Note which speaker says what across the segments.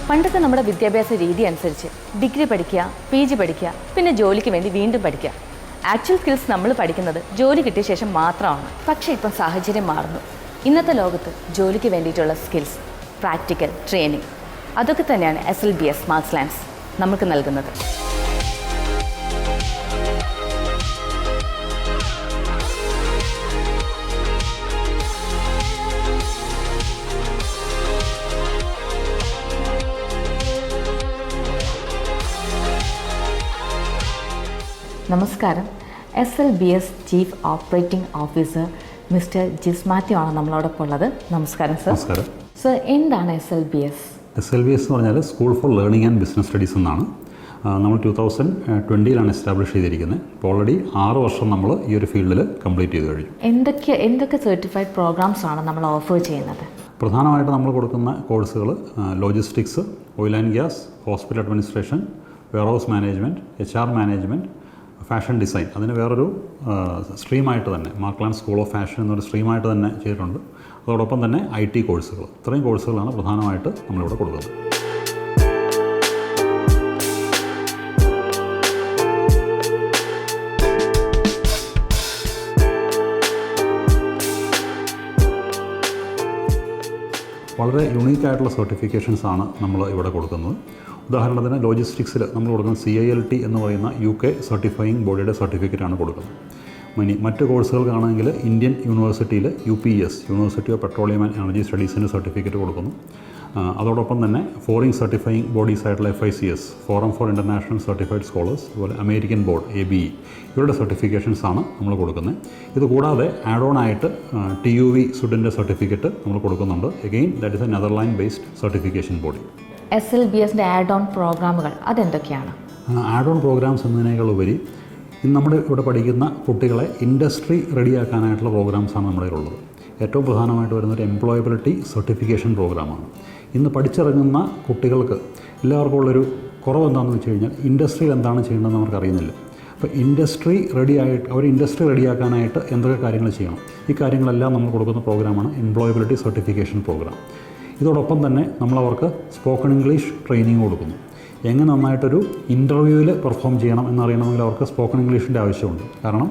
Speaker 1: പണ്ടത്തെ നമ്മുടെ വിദ്യാഭ്യാസ രീതി അനുസരിച്ച് ഡിഗ്രി പഠിക്കുക, PG പഠിക്കുക, പിന്നെ ജോലിക്ക് വേണ്ടി വീണ്ടും പഠിക്കുക. ആക്ച്വൽ സ്കിൽസ് നമ്മൾ പഠിക്കുന്നത് ജോലി കിട്ടിയ ശേഷം മാത്രമാണ്. പക്ഷേ ഇപ്പം സാഹചര്യം മാറുന്നു. ഇന്നത്തെ ലോകത്ത് ജോലിക്ക് വേണ്ടിയിട്ടുള്ള സ്കിൽസ്, പ്രാക്ടിക്കൽ, ട്രെയിനിങ്, അതൊക്കെ തന്നെയാണ് SLBS മാർക്സ് ലാൻഡ്സ് നമുക്ക് നൽകുന്നത്. നമസ്കാരം. SLBS chief operating officer Mr Jis Mathew ആണ് നമ്മളോടൊപ്പം ഉള്ളത്. നമസ്കാരം സർ.
Speaker 2: നമസ്കാരം
Speaker 1: സർ. എന്താണ് SLBS?
Speaker 2: SLBS എന്ന് പറഞ്ഞാൽ school for learning and business studies എന്നാണ്. നമ്മൾ 2020 എസ്റ്റാബ്ലിഷ് ചെയ്തിരിക്കുന്നത്. ഇപ്പോൾ ഓൾറെഡി 6 വർഷം നമ്മൾ ഈ ഒരു ഫീൽഡിൽ കംപ്ലീറ്റ് ചെയ്ത് കഴിഞ്ഞു.
Speaker 1: എന്തൊക്കെ സർട്ടിഫൈഡ് പ്രോഗ്രാംസ് ആണ് നമ്മൾ ഓഫർ ചെയ്യുന്നത്?
Speaker 2: പ്രധാനമായിട്ട് നമ്മൾ കൊടുക്കുന്ന കോഴ്സുകൾ logistics, oil and gas, hospital administration, warehouse management, HR management, fashion design. അതിന് വേറൊരു സ്ട്രീമായിട്ട് തന്നെ മാർക്ക്ലാൻഡ് സ്കൂൾ ഓഫ് ഫാഷൻ എന്നൊരു സ്ട്രീമായിട്ട് തന്നെ ചെയ്തിട്ടുണ്ട്. അതോടൊപ്പം തന്നെ IT കോഴ്സുകൾ. ഇത്രയും കോഴ്സുകളാണ് പ്രധാനമായിട്ട് നമ്മളിവിടെ കൊടുക്കുന്നത്. വളരെ യുണീക്കായിട്ടുള്ള സർട്ടിഫിക്കേഷൻസാണ് നമ്മൾ ഇവിടെ കൊടുക്കുന്നത്. ഉദാഹരണത്തിന് ലോജിസ്റ്റിക്സിൽ നമ്മൾ കൊടുക്കുന്ന CILT എന്ന് പറയുന്ന UK സർട്ടിഫയിങ് ബോഡിയുടെ സർട്ടിഫിക്കറ്റാണ് കൊടുക്കുന്നത്. മറ്റ് കോഴ്സുകൾക്കാണെങ്കിൽ ഇന്ത്യൻ യൂണിവേഴ്സിറ്റിയിൽ UPS university of petroleum and energy സ്റ്റഡീസിൻ്റെ സർട്ടിഫിക്കറ്റ് കൊടുക്കുന്നു. അതോടൊപ്പം തന്നെ ഫോറിൻ സർട്ടിഫയിങ് ബോഡീസ് ആയിട്ടുള്ള FICS, forum for international certified scholars, അതുപോലെ അമേരിക്കൻ ബോർഡ് ABE, ഇവരുടെ സർട്ടിഫിക്കേഷൻസാണ് നമ്മൾ കൊടുക്കുന്നത്. ഇത് കൂടാതെ ആഡ് ഓൺ ആയിട്ട് TUV സ്റ്റുഡൻ്റ് സർട്ടിഫിക്കറ്റ് നമ്മൾ കൊടുക്കുന്നുണ്ട്. Again that is a Netherland based certification body.
Speaker 1: SLBSൻ്റെ ആഡ് ഓൺ പ്രോഗ്രാമുകൾ അതെന്തൊക്കെയാണ്?
Speaker 2: ആഡ് ഓൺ പ്രോഗ്രാംസ് എന്നതിനേക്കാൾ ഉപരി ഇന്ന് നമ്മുടെ ഇവിടെ പഠിക്കുന്ന കുട്ടികളെ ഇൻഡസ്ട്രി റെഡിയാക്കാനായിട്ടുള്ള പ്രോഗ്രാംസാണ് നമ്മുടെ ഉള്ളത്. ഏറ്റവും പ്രധാനമായിട്ട് വരുന്നൊരു എംപ്ലോയബിലിറ്റി സർട്ടിഫിക്കേഷൻ പ്രോഗ്രാമാണ്. ഇന്ന് പഠിച്ചിറങ്ങുന്ന കുട്ടികൾക്ക് എല്ലാവർക്കും ഉള്ളൊരു കുറവ് എന്താണെന്ന് വെച്ച് കഴിഞ്ഞാൽ ഇൻഡസ്ട്രിയിൽ എന്താണ് ചെയ്യേണ്ടതെന്ന് അവർക്ക് അറിയുന്നില്ല. അപ്പോൾ ഇൻഡസ്ട്രി റെഡിയാക്കാനായിട്ട് എന്തൊക്കെ കാര്യങ്ങൾ ചെയ്യണം, ഈ കാര്യങ്ങളെല്ലാം നമ്മൾ കൊടുക്കുന്ന പ്രോഗ്രാമാണ് എംപ്ലോയബിലിറ്റി സർട്ടിഫിക്കേഷൻ പ്രോഗ്രാം. ഇതോടൊപ്പം തന്നെ നമ്മളവർക്ക് സ്പോക്കൺ ഇംഗ്ലീഷ് ട്രെയിനിങ് കൊടുക്കുന്നു. എങ്ങനെ നന്നായിട്ടൊരു ഇൻ്റർവ്യൂവിൽ പെർഫോം ചെയ്യണം എന്നറിയണമെങ്കിൽ അവർക്ക് സ്പോക്കൺ ഇംഗ്ലീഷിൻ്റെ ആവശ്യമുണ്ട്. കാരണം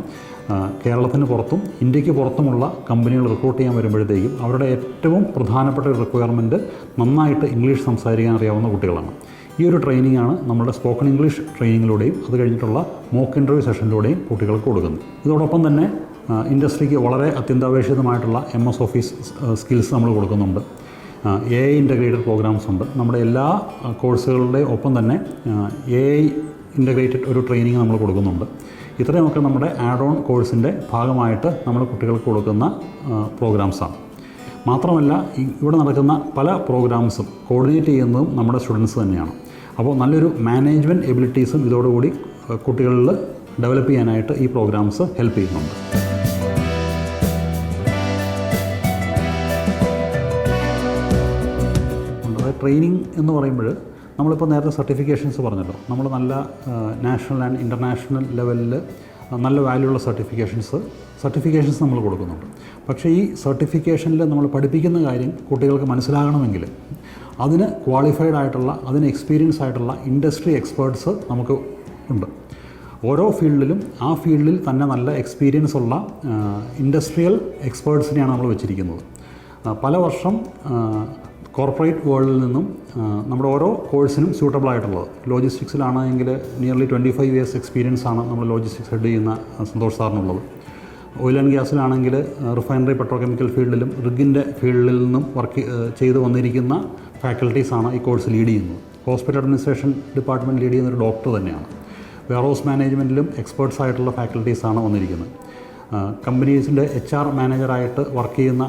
Speaker 2: കേരളത്തിന് പുറത്തും ഇന്ത്യക്ക് പുറത്തുമുള്ള കമ്പനികൾ റിക്രൂട്ട് ചെയ്യാൻ വരുമ്പോഴത്തേക്കും അവരുടെ ഏറ്റവും പ്രധാനപ്പെട്ട ഒരു റിക്വയർമെൻറ്റ് നന്നായിട്ട് ഇംഗ്ലീഷ് സംസാരിക്കാൻ അറിയാവുന്ന കുട്ടികളാണ്. ഈ ഒരു ട്രെയിനിങ്ങാണ് നമ്മുടെ സ്പോക്കൺ ഇംഗ്ലീഷ് ട്രെയിനിങ്ങിലൂടെയും അത് കഴിഞ്ഞിട്ടുള്ള മോക്ക് ഇൻ്റർവ്യൂ സെഷനിലൂടെയും കുട്ടികൾക്ക് കൊടുക്കുന്നത്. ഇതോടൊപ്പം തന്നെ ഇൻഡസ്ട്രിക്ക് വളരെ അത്യന്താപേക്ഷിതമായിട്ടുള്ള MS ഓഫീസ് സ്കിൽസ് നമ്മൾ കൊടുക്കുന്നുണ്ട്. AI ഇൻ്റഗ്രേറ്റഡ് പ്രോഗ്രാംസ് ഉണ്ട്. നമ്മുടെ എല്ലാ കോഴ്സുകളുടെ ഒപ്പം തന്നെ AI ഇൻ്റഗ്രേറ്റഡ് ഒരു ട്രെയിനിങ് നമ്മൾ കൊടുക്കുന്നുണ്ട്. ഇത്രയുമൊക്കെ നമ്മുടെ ആഡ് ഓൺ കോഴ്സിൻ്റെ ഭാഗമായിട്ട് നമ്മൾ കുട്ടികൾക്ക് കൊടുക്കുന്ന പ്രോഗ്രാംസാണ്. മാത്രമല്ല ഇവിടെ നടക്കുന്ന പല പ്രോഗ്രാംസും കോർഡിനേറ്റ് ചെയ്യുന്നതും നമ്മുടെ സ്റ്റുഡൻസ് തന്നെയാണ്. അപ്പോൾ നല്ലൊരു മാനേജ്മെൻറ്റ് എബിലിറ്റീസും ഇതോടുകൂടി കുട്ടികളിൽ ഡെവലപ്പ് ചെയ്യാനായിട്ട് ഈ പ്രോഗ്രാംസ് ഹെൽപ്പ് ചെയ്യുന്നുണ്ട്. ട്രെയിനിങ് എന്ന് പറയുമ്പോൾ നമ്മളിപ്പോൾ നേരത്തെ സർട്ടിഫിക്കേഷൻസ് പറഞ്ഞല്ലോ. നമ്മൾ നല്ല നാഷണൽ ആൻഡ് ഇൻ്റർനാഷണൽ ലെവലിൽ നല്ല വാല്യൂ ഉള്ള സർട്ടിഫിക്കേഷൻസ് നമ്മൾ കൊടുക്കുന്നുണ്ട്. പക്ഷേ ഈ സർട്ടിഫിക്കേഷനിൽ നമ്മൾ പഠിപ്പിക്കുന്ന കാര്യം കുട്ടികൾക്ക് മനസ്സിലാകണമെങ്കിൽ അതിന് ക്വാളിഫൈഡ് ആയിട്ടുള്ള, അതിന് എക്സ്പീരിയൻസ് ആയിട്ടുള്ള ഇൻഡസ്ട്രി എക്സ്പേർട്സ് നമുക്ക് ഉണ്ട്. ഓരോ ഫീൽഡിലും ആ ഫീൽഡിൽ തന്നെ നല്ല എക്സ്പീരിയൻസ് ഉള്ള ഇൻഡസ്ട്രിയൽ എക്സ്പേർട്സിനെയാണ് നമ്മൾ വെച്ചിരിക്കുന്നത്. പല വർഷം കോർപ്പറേറ്റ് വേൾഡിൽ നിന്നും നമ്മുടെ ഓരോ കോഴ്സിനും സ്യൂട്ടബിൾ ആയിട്ടുള്ളത്. ലോജിസ്റ്റിക്സിലാണെങ്കിൽ നിയർലി 25 years എക്സ്പീരിയൻസ് ആണ് നമ്മൾ ലോജിസ്റ്റിക്സ് ഹെഡ് ചെയ്യുന്ന സന്തോഷ് സാറിനുള്ളത്. ഓയിൽ ആൻഡ് ഗ്യാസിലാണെങ്കിൽ റിഫൈനറി പെട്രോകെമിക്കൽ ഫീൽഡിലും റിഗിൻ്റെ ഫീൽഡിൽ നിന്നും ചെയ്ത് വന്നിരിക്കുന്ന ഫാക്കൽറ്റീസാണ് ഈ കോഴ്സ് ലീഡ് ചെയ്യുന്നത്. ഹോസ്പിറ്റൽ അഡ്മിനിസ്ട്രേഷൻ ഡിപ്പാർട്ട്മെൻറ്റ് ലീഡ് ചെയ്യുന്നൊരു ഡോക്ടർ തന്നെയാണ്. വെയർഹൗസ് മാനേജ്മെൻറ്റിലും എക്സ്പേർട്സ് ആയിട്ടുള്ള ഫാക്കൽറ്റീസാണ് വന്നിരിക്കുന്നത്. കമ്പനീസിൻ്റെ HR മാനേജറായിട്ട് വർക്ക് ചെയ്യുന്ന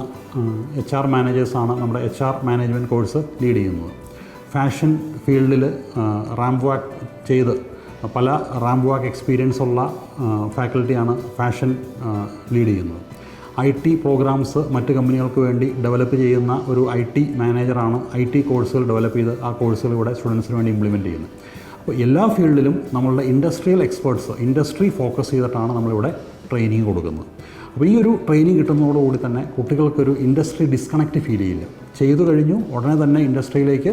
Speaker 2: HR മാനേജേഴ്സാണ് നമ്മുടെ HR മാനേജ്മെൻറ്റ് കോഴ്സ് ലീഡ് ചെയ്യുന്നത്. ഫാഷൻ ഫീൽഡിൽ റാമ്പ് വാക്ക് ചെയ്ത് പല റാമ്പ് വാക്ക് എക്സ്പീരിയൻസ് ഉള്ള ഫാക്കൽറ്റിയാണ് ഫാഷൻ ലീഡ് ചെയ്യുന്നത്. IT പ്രോഗ്രാംസ് മറ്റ് കമ്പനികൾക്ക് വേണ്ടി ഡെവലപ്പ് ചെയ്യുന്ന ഒരു IT മാനേജറാണ് IT കോഴ്സുകൾ ഡെവലപ്പ് ചെയ്ത് ആ കോഴ്സുകൾ ഇവിടെ സ്റ്റുഡൻസിന് വേണ്ടി ഇംപ്ലിമെൻറ്റ് ചെയ്യുന്നത്. അപ്പോൾ എല്ലാ ഫീൽഡിലും നമ്മളുടെ ഇൻഡസ്ട്രിയൽ എക്സ്പേർട്സ് ഇൻഡസ്ട്രി ഫോക്കസ് ചെയ്തിട്ടാണ് നമ്മളിവിടെ ട്രെയിനിങ് കൊടുക്കുന്നത്. അപ്പോൾ ഈ ഒരു ട്രെയിനിങ് കിട്ടുന്നതോടുകൂടി തന്നെ കുട്ടികൾക്കൊരു ഇൻഡസ്ട്രി ഡിസ്കണക്റ്റ് ഫീൽ ചെയ്യില്ല. ചെയ്തു കഴിഞ്ഞു ഉടനെ തന്നെ ഇൻഡസ്ട്രിയിലേക്ക്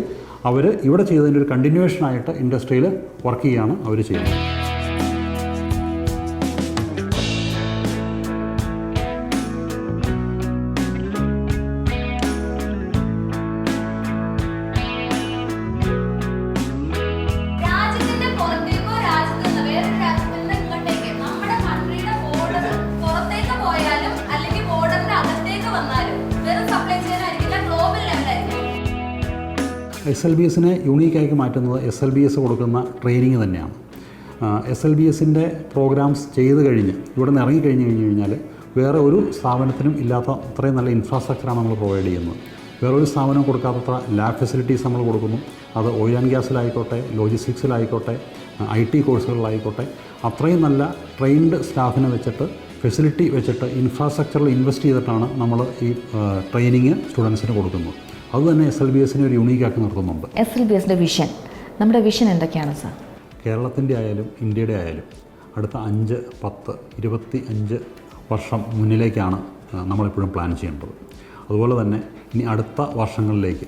Speaker 2: അവർ ഇവിടെ ചെയ്തതിൻ്റെ ഒരു കണ്ടിന്യൂവേഷനായിട്ട് ഇൻഡസ്ട്രിയിൽ വർക്ക് ചെയ്യുകയാണ് അവർ ചെയ്യുന്നത്. SLBSനെ യൂണീക്കാക്കി മാറ്റുന്നത് SLBS കൊടുക്കുന്ന ട്രെയിനിങ് തന്നെയാണ്. SLBSൻ്റെ പ്രോഗ്രാംസ് ചെയ്ത് കഴിഞ്ഞ് ഇവിടെ നിന്ന് ഇറങ്ങിക്കഴിഞ്ഞ് കഴിഞ്ഞാൽ വേറെ ഒരു സ്ഥാപനത്തിനും ഇല്ലാത്ത അത്രയും നല്ല ഇൻഫ്രാസ്ട്രക്ചറാണ് നമ്മൾ പ്രൊവൈഡ് ചെയ്യുന്നത്. വേറൊരു സ്ഥാപനം കൊടുക്കാത്തത്ര ലാബ് ഫെസിലിറ്റീസ് നമ്മൾ കൊടുക്കുന്നു. അത് ഓയിൽ ആൻഡ് ഗ്യാസിലായിക്കോട്ടെ, ലോജിസ്റ്റിക്സിലായിക്കോട്ടെ, IT കോഴ്സുകളിലായിക്കോട്ടെ, അത്രയും നല്ല ട്രെയിൻഡ് സ്റ്റാഫിനെ വെച്ചിട്ട്, ഫെസിലിറ്റി വെച്ചിട്ട്, ഇൻഫ്രാസ്ട്രക്ചറിൽ ഇൻവെസ്റ്റ് ചെയ്തിട്ടാണ് നമ്മൾ ഈ ട്രെയിനിങ് സ്റ്റുഡൻസിന് കൊടുക്കുന്നത്. അതുതന്നെ SLBSനെ ഒരു യൂണീക്കാക്കി നിർത്തുന്നുണ്ട്.
Speaker 1: SLBSൻ്റെ വിഷൻ, നമ്മുടെ വിഷൻ എന്തൊക്കെയാണ് സാർ?
Speaker 2: കേരളത്തിൻ്റെ ആയാലും ഇന്ത്യയുടെ ആയാലും അടുത്ത 5, 10, 25 വർഷം മുന്നിലേക്കാണ് നമ്മളിപ്പോഴും പ്ലാൻ ചെയ്യേണ്ടത്. അതുപോലെ തന്നെ ഇനി അടുത്ത വർഷങ്ങളിലേക്ക്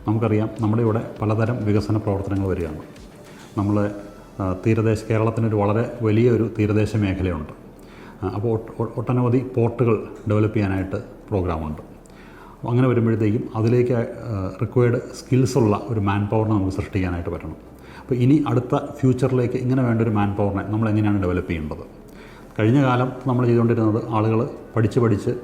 Speaker 2: നമുക്കറിയാം നമ്മുടെ ഇവിടെ പലതരം വികസന പ്രവർത്തനങ്ങൾ വരികയാണ്. നമ്മൾ കേരളത്തിനൊരു വളരെ വലിയൊരു തീരദേശ മേഖലയുണ്ട്. അപ്പോൾ ഒട്ടനവധി പോർട്ടുകൾ ഡെവലപ്പ് ചെയ്യാനായിട്ട് പ്രോഗ്രാമുണ്ട്. അങ്ങനെ വരുമ്പോഴത്തേക്കും അതിലേക്ക് റിക്വയർഡ് സ്കിൽസുള്ള ഒരു മാൻ പവറിനെ നമുക്ക് സൃഷ്ടിക്കാനായിട്ട് പറ്റണം. അപ്പോൾ ഇനി അടുത്ത ഫ്യൂച്ചറിലേക്ക് ഇങ്ങനെ വേണ്ട ഒരു മാൻ പവറിനെ നമ്മൾ എങ്ങനെയാണ് ഡെവലപ്പ് ചെയ്യേണ്ടത്? കഴിഞ്ഞ കാലം നമ്മൾ ചെയ്തുകൊണ്ടിരുന്നത് ആളുകൾ പഠിച്ച്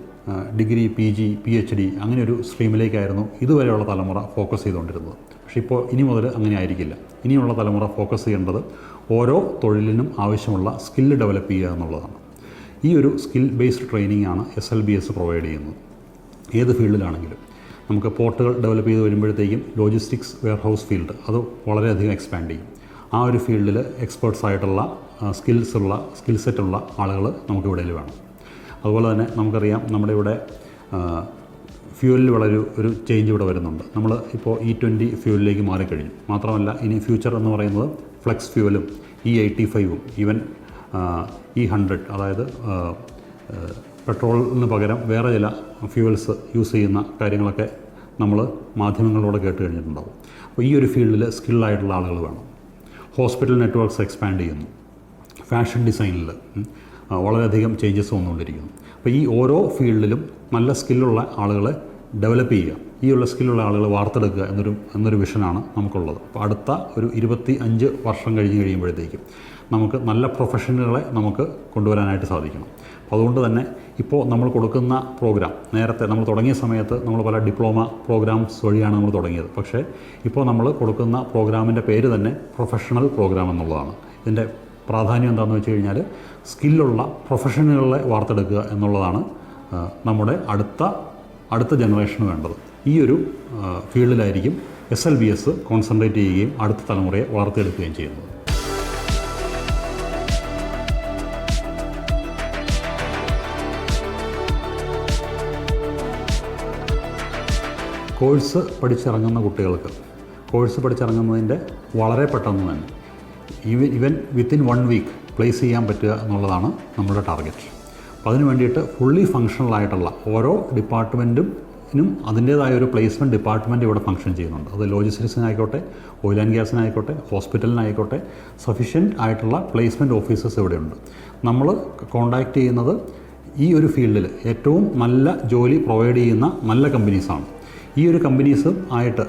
Speaker 2: ഡിഗ്രി, PG, PhD അങ്ങനെ ഒരു സ്ട്രീമിലേക്കായിരുന്നു ഇതുവരെയുള്ള തലമുറ ഫോക്കസ് ചെയ്തുകൊണ്ടിരുന്നത്. പക്ഷേ ഇപ്പോൾ ഇനി മുതൽ അങ്ങനെ ആയിരിക്കില്ല. ഇനിയുള്ള തലമുറ ഫോക്കസ് ചെയ്യേണ്ടത് ഓരോ തൊഴിലിനും ആവശ്യമുള്ള സ്കില്ല് ഡെവലപ്പ് ചെയ്യുക എന്നുള്ളതാണ്. ഈ ഒരു സ്കിൽ ബേസ്ഡ് ട്രെയിനിങ് ആണ് SLBS പ്രൊവൈഡ് ചെയ്യുന്നത്. ഏത് ഫീൽഡിലാണെങ്കിലും നമുക്ക് പോർട്ടുകൾ ഡെവലപ്പ് ചെയ്ത് വരുമ്പോഴത്തേക്കും ലോജിസ്റ്റിക്സ് വെയർഹൗസ് ഫീൽഡ് അത് വളരെയധികം എക്സ്പാൻഡ് ചെയ്യും. ആ ഒരു ഫീൽഡിൽ എക്സ്പേർട്സ് ആയിട്ടുള്ള സ്കിൽ സെറ്റുള്ള ആളുകൾ നമുക്കിവിടെ വേണം. അതുപോലെ തന്നെ നമുക്കറിയാം നമ്മുടെ ഇവിടെ ഫ്യൂവലിൽ വളരെ ഒരു ചേഞ്ച് ഇവിടെ വരുന്നുണ്ട്. നമ്മൾ ഇപ്പോൾ E20 ഫ്യൂവലിലേക്ക് മാറിക്കഴിഞ്ഞു. മാത്രമല്ല ഇനി ഫ്യൂച്ചർ എന്ന് പറയുന്നത് ഫ്ലെക്സ് ഫ്യൂവലും E85ഉം ഈവൻ E100 അതായത് പെട്രോളിന് പകരം വേറെ ചില ഫ്യൂവൽസ് യൂസ് ചെയ്യുന്ന കാര്യങ്ങളൊക്കെ നമ്മൾ മാധ്യമങ്ങളിലൂടെ കേട്ട് കഴിഞ്ഞിട്ടുണ്ടാവും. അപ്പോൾ ഈ ഒരു ഫീൽഡിൽ സ്കില്ലായിട്ടുള്ള ആളുകൾ വേണം. ഹോസ്പിറ്റൽ നെറ്റ്വർക്ക്സ് എക്സ്പാൻഡ് ചെയ്യുന്നു. ഫാഷൻ ഡിസൈനിൽ വളരെയധികം ചേഞ്ചസ് വന്നുകൊണ്ടിരിക്കുന്നു. അപ്പോൾ ഈ ഓരോ ഫീൽഡിലും നല്ല സ്കില്ലുള്ള ആളുകളെ ഡെവലപ്പ് ചെയ്യുക, ഈ ഉള്ള സ്കില്ലുള്ള ആളുകളെ വാർത്തെടുക്കുക എന്നൊരു വിഷനാണ് നമുക്കുള്ളത്. അപ്പോൾ അടുത്ത ഒരു 25 വർഷം കഴിയുമ്പോഴത്തേക്കും നമുക്ക് നല്ല പ്രൊഫഷണലുകളെ നമുക്ക് കൊണ്ടുവരാനായിട്ട് സാധിക്കണം. അപ്പോൾ അതുകൊണ്ട് തന്നെ ഇപ്പോൾ നമ്മൾ കൊടുക്കുന്ന പ്രോഗ്രാം, നേരത്തെ നമ്മൾ തുടങ്ങിയ സമയത്ത് നമ്മൾ പല ഡിപ്ലോമ പ്രോഗ്രാംസ് വഴിയാണ് നമ്മൾ തുടങ്ങിയത്. പക്ഷേ ഇപ്പോൾ നമ്മൾ കൊടുക്കുന്ന പ്രോഗ്രാമിൻ്റെ പേര് തന്നെ പ്രൊഫഷണൽ പ്രോഗ്രാം എന്നുള്ളതാണ്. ഇതിൻ്റെ പ്രാധാന്യം എന്താണെന്ന് വെച്ച് കഴിഞ്ഞാൽ സ്കില്ലുള്ള പ്രൊഫഷണലുകളെ വാർത്തെടുക്കുക എന്നുള്ളതാണ് നമ്മുടെ അടുത്ത ജനറേഷന് വേണ്ടത്. ഈ ഒരു ഫീൽഡിലായിരിക്കും SLBS കോൺസെൻട്രേറ്റ് ചെയ്യുകയും അടുത്ത തലമുറയെ വളർത്തിയെടുക്കുകയും ചെയ്യുന്നത്. കോഴ്സ് പഠിച്ചിറങ്ങുന്ന കുട്ടികൾക്ക് കോഴ്സ് പഠിച്ചിറങ്ങുന്നതിൻ്റെ വളരെ പെട്ടെന്ന് തന്നെ ഈവൻ വിത്തിൻ 1 വീക്ക് പ്ലേസ് ചെയ്യാൻ പറ്റുക എന്നുള്ളതാണ് നമ്മുടെ ടാർഗറ്റ്. അപ്പോൾ അതിന് വേണ്ടിയിട്ട് ഫുള്ളി ഫങ്ഷണലായിട്ടുള്ള ഓരോ ഡിപ്പാർട്ട്മെൻറ്റിനും അതിൻ്റേതായ ഒരു പ്ലേസ്മെൻറ്റ് ഡിപ്പാർട്ട്മെൻറ്റ് ഇവിടെ ഫങ്ഷൻ ചെയ്യുന്നുണ്ട്. അത് ലോജിസ്റ്റിക്സിനായിക്കോട്ടെ, ഓയിൽ ആൻഡ് ഗ്യാസിനായിക്കോട്ടെ, ഹോസ്പിറ്റലിനായിക്കോട്ടെ, സഫീഷ്യൻറ്റ് ആയിട്ടുള്ള പ്ലേസ്മെൻറ്റ് ഓഫീസേഴ്സ് ഇവിടെയുണ്ട്. നമ്മൾ കോൺടാക്റ്റ് ചെയ്യുന്നത് ഈ ഒരു ഫീൽഡിൽ ഏറ്റവും നല്ല ജോലി പ്രൊവൈഡ് ചെയ്യുന്ന നല്ല കമ്പനീസാണ്. ഈ ഒരു കമ്പനീസ് ആയിട്ട്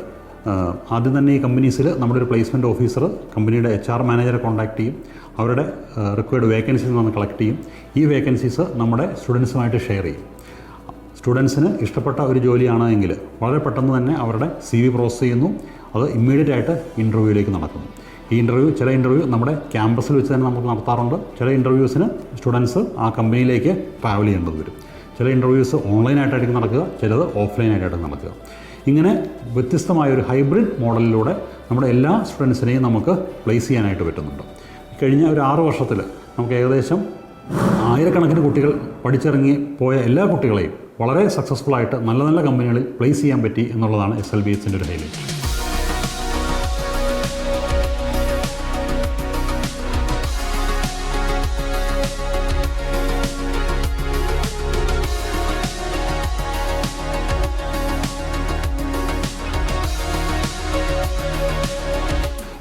Speaker 2: ആദ്യം തന്നെ ഈ കമ്പനീസിൽ നമ്മുടെ ഒരു പ്ലേസ്മെൻറ്റ് ഓഫീസർ കമ്പനിയുടെ HR മാനേജറെ കോൺടാക്റ്റ് ചെയ്യും. അവരുടെ റിക്വയർഡ് വേക്കൻസീസ് നമ്മൾ കളക്ട് ചെയ്യും. ഈ വേക്കൻസീസ് നമ്മുടെ സ്റ്റുഡൻസുമായിട്ട് ഷെയർ ചെയ്യും. സ്റ്റുഡൻസിന് ഇഷ്ടപ്പെട്ട ഒരു ജോലിയാണ് എങ്കിൽ വളരെ പെട്ടെന്ന് തന്നെ അവരുടെ CV പ്രോസസ് ചെയ്യുന്നു. അത് ഇമ്മീഡിയറ്റ് ആയിട്ട് ഇൻ്റർവ്യൂവിലേക്ക് നടക്കുന്നു. ഈ ചില ഇൻ്റർവ്യൂ നമ്മുടെ ക്യാമ്പസിൽ വെച്ച് തന്നെ നമുക്ക് നടത്താറുണ്ട്. ചില ഇൻ്റർവ്യൂസിന് സ്റ്റുഡൻസ് ആ കമ്പനിയിലേക്ക് ട്രാവൽ ചെയ്യേണ്ടത് വരും. ചില ഇൻ്റർവ്യൂസ് ഓൺലൈനായിട്ടായിരിക്കും നടക്കുക, ചിലത് ഓഫ്ലൈനായിട്ടായിരിക്കും നടക്കുക. ഇങ്ങനെ വ്യത്യസ്തമായ ഒരു ഹൈബ്രിഡ് മോഡലിലൂടെ നമ്മുടെ എല്ലാ സ്റ്റുഡൻസിനെയും നമുക്ക് പ്ലേസ് ചെയ്യാനായിട്ട് പറ്റുന്നുണ്ട്. കഴിഞ്ഞ ഒരു 6 വർഷത്തിൽ നമുക്ക് ഏകദേശം 1000കണക്കിന് കുട്ടികൾ പഠിച്ചിറങ്ങി പോയ എല്ലാ കുട്ടികളെയും വളരെ സക്സസ്ഫുള്ളായിട്ട് നല്ല നല്ല കമ്പനികളിൽ പ്ലേസ് ചെയ്യാൻ പറ്റി എന്നുള്ളതാണ് SLBSൻ്റെ ഒരു ഹൈലൈറ്റ്.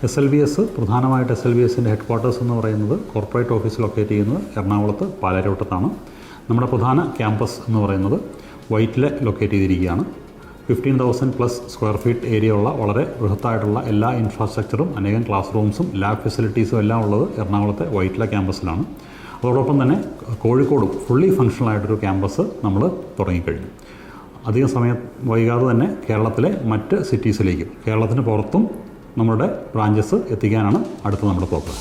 Speaker 2: SLBS പ്രധാനമായിട്ട് SLBSൻ്റെ ഹെഡ് ക്വാർട്ടേഴ്സ് എന്ന് പറയുന്നത് കോർപ്പറേറ്റ് ഓഫീസ് ലൊക്കേറ്റ് ചെയ്യുന്നത് എറണാകുളത്ത് പാലാരിവട്ടത്താണ്. നമ്മുടെ പ്രധാന ക്യാമ്പസ് എന്ന് പറയുന്നത് വൈറ്റില ലൊക്കേറ്റ് ചെയ്തിരിക്കുകയാണ്. 15,000+ സ്ക്വയർ ഫീറ്റ് ഏരിയ ഉള്ള വളരെ ബൃഹത്തായിട്ടുള്ള എല്ലാ ഇൻഫ്രാസ്ട്രക്ചറും അനേകം ക്ലാസ് റൂംസും ലാബ് ഫെസിലിറ്റീസും എല്ലാം ഉള്ളത് എറണാകുളത്തെ വൈറ്റില ക്യാമ്പസിലാണ്. അതോടൊപ്പം തന്നെ കോഴിക്കോടും ഫുള്ളി ഫങ്ഷണൽ ആയിട്ടൊരു ക്യാമ്പസ് നമ്മൾ തുടങ്ങിക്കഴിഞ്ഞു. അധികം സമയം വൈകാതെ തന്നെ കേരളത്തിലെ മറ്റ് സിറ്റീസിലേക്കും കേരളത്തിന് പുറത്തും നമ്മുടെ ബ്രാഞ്ചസ് എത്തിക്കാനാണ് അടുത്ത നമ്മുടെ പ്രോഗ്രാം.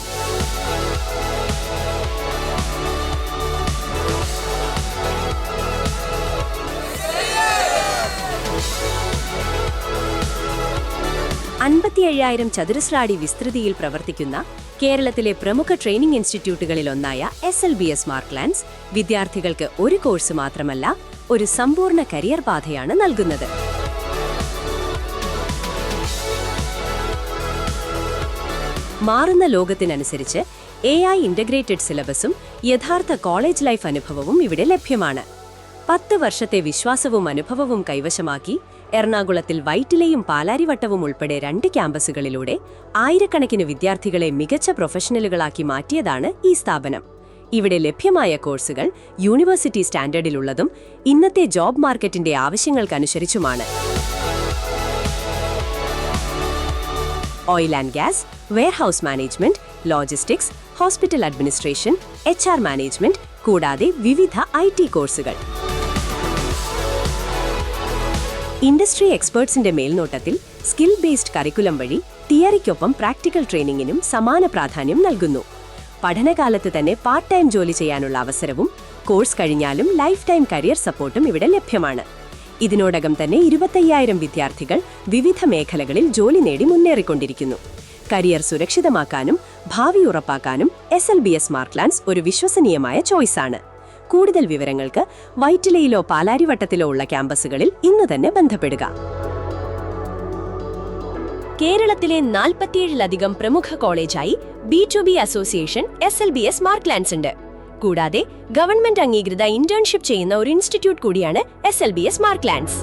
Speaker 3: ചതുരശ്ര അടി വിസ്തൃതിയിൽ പ്രവർത്തിക്കുന്ന കേരളത്തിലെ പ്രമുഖ ട്രെയിനിംഗ് ഇൻസ്റ്റിറ്റ്യൂട്ടുകളിലൊന്നായ SLBS മാർക്ക്ലാൻഡ്സ് വിദ്യാർത്ഥികൾക്ക് ഒരു കോഴ്സ് മാത്രമല്ല, ഒരു സമ്പൂർണ്ണ കരിയർ പാതയാണ് നൽകുന്നത്. മാറുന്ന ലോകത്തിനനുസരിച്ച് AI ഇൻ്റഗ്രേറ്റഡ് സിലബസും യഥാർത്ഥ കോളേജ് ലൈഫ് അനുഭവവും ഇവിടെ ലഭ്യമാണ്. 10 വർഷത്തെ വിശ്വാസവും അനുഭവവും കൈവശമാക്കി എറണാകുളത്തിൽ വൈറ്റിലയും പാലാരിവട്ടവും ഉൾപ്പെടെ 2 ക്യാമ്പസുകളിലൂടെ ആയിരക്കണക്കിന് വിദ്യാർത്ഥികളെ മികച്ച പ്രൊഫഷണലുകളാക്കി മാറ്റിയതാണ് ഈ സ്ഥാപനം. ഇവിടെ ലഭ്യമായ കോഴ്സുകൾ യൂണിവേഴ്സിറ്റി സ്റ്റാൻഡേർഡിലുള്ളതും ഇന്നത്തെ ജോബ് മാർക്കറ്റിന്റെ ആവശ്യങ്ങൾക്കനുസരിച്ചുമാണ്. Oil and gas, warehouse management, logistics, hospital administration, HR management കൂടാതെ വിവിധ IT കോഴ്സുകൾ. ഇൻഡസ്ട്രി എക്സ്പേർട്സിന്റെ മേൽനോട്ടത്തിൽ സ്കിൽ ബേസ്ഡ് കരിക്കുലം വഴി തിയറിക്കൊപ്പം പ്രാക്ടിക്കൽ ട്രെയിനിങ്ങിനും സമാന പ്രാധാന്യം നൽകുന്നു. പഠനകാലത്ത് തന്നെ പാർട്ട് ടൈം ജോലി ചെയ്യാനുള്ള അവസരവും കോഴ്സ് കഴിഞ്ഞാലും ലൈഫ് ടൈം കരിയർ സപ്പോർട്ടും ഇവിടെ ലഭ്യമാണ്. ഇതിനോടകം തന്നെ 25,000 വിദ്യാർത്ഥികൾ വിവിധ മേഖലകളിൽ ജോലി നേടി മുന്നേറിക്കൊണ്ടിരിക്കുന്നു. കരിയർ സുരക്ഷിതമാക്കാനും ഭാവി ഉറപ്പാക്കാനും SLBS മാർക്ക്ലാൻഡ്സ് ഒരു വിശ്വസനീയമായ ചോയ്സാണ്. കൂടുതൽ വിവരങ്ങൾക്ക് വൈറ്റിലയിലോ പാലാരിവട്ടത്തിലോ ഉള്ള ക്യാമ്പസുകളിൽ ഇന്ന് തന്നെ ബന്ധപ്പെടുക. കേരളത്തിലെ 47-ലധികം പ്രമുഖ കോളേജായി B2B അസോസിയേഷൻ SLBS മാർക്ക്ലാൻഡ്സ് ഉണ്ട്. കൂടാതെ ഗവൺമെന്റ് അംഗീകൃത ഇന്റേൺഷിപ്പ് ചെയ്യുന്ന ഒരു ഇൻസ്റ്റിറ്റ്യൂട്ട് കൂടിയാണ് SLBS മാർക്ക്ലാൻഡ്സ്.